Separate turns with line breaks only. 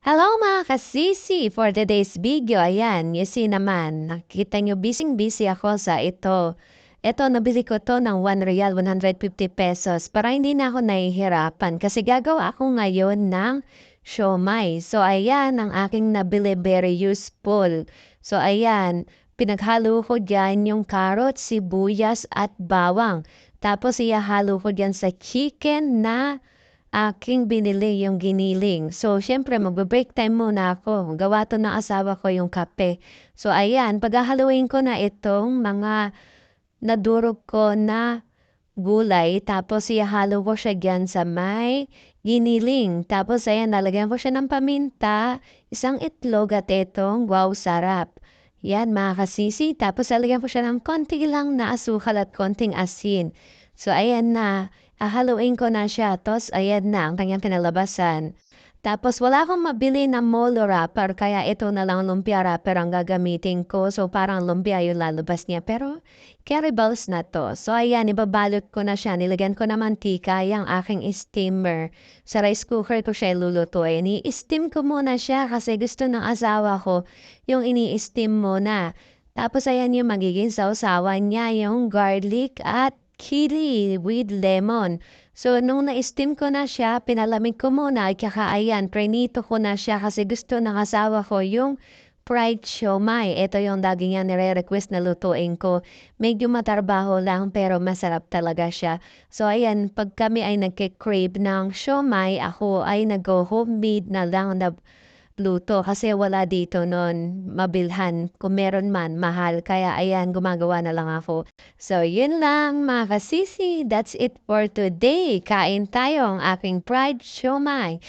Hello mga kasisi! For today's video, ayan, you see naman, nakita nyo busy ako sa ito. Ito, nabili ko to ng 1 real, 150 pesos para hindi na ako nahihirapan kasi gagawa ako ngayon ng siomai. So ayan, ang aking nabili, very useful. So ayan, pinaghalo ko dyan yung carrot, sibuyas at bawang. Tapos ihahalo ko dyan sa chicken na aking binili yung giniling. So, siyempre magbe-break time muna ako. Gawa 'to ng asawa ko yung kape. So, ayan, paghahaluin ko na itong mga nadurog ko na gulay, tapos ihahalo ko siya diyan sa may giniling. Tapos ayan, lalagyan ko siya ng paminta, isang itlog at itong wow sarap. Yan mga kasisi. Tapos lalagyan ko siya ng konti lang na asukal at konting asin. So ayan na, hahaluin ko na siya. Tapos ayan na ang kanyang kinalabasan. Tapos wala akong mabili na molo wrapper kaya ito na lang lumpia wrapper ang gagamitin ko. So parang lumpia yung lalabas niya. Pero carry balls na 'to. So ayan, ibabalot ko na siya, nilagyan ko ng mantika yang aking steamer. Sa rice cooker ko siya ilulutuin. I-steam ko muna siya kasi gusto ng asawa ko yung ini-steam muna. Tapos ayan yung magiging sausawan niya, yung garlic at chili with lemon. So nung na-steam ko na siya, pinalamig ko muna at saka ayan, prinito ko na siya kasi gusto ng asawa ko yung fried siomai. Ito yung lagi niya nire-request na lutuin ko. Medyo matarbaho lang pero masarap talaga siya. So ayan, pag kami ay nagke-crave ng siomai, ako ay nag-homemade na lang na luto kasi wala dito nun mabilhan. Kung meron man, mahal. Kaya ayan, gumagawa na lang ako. So yun lang mga kasisi. That's it for today. Kain tayo ang aking fried siomai.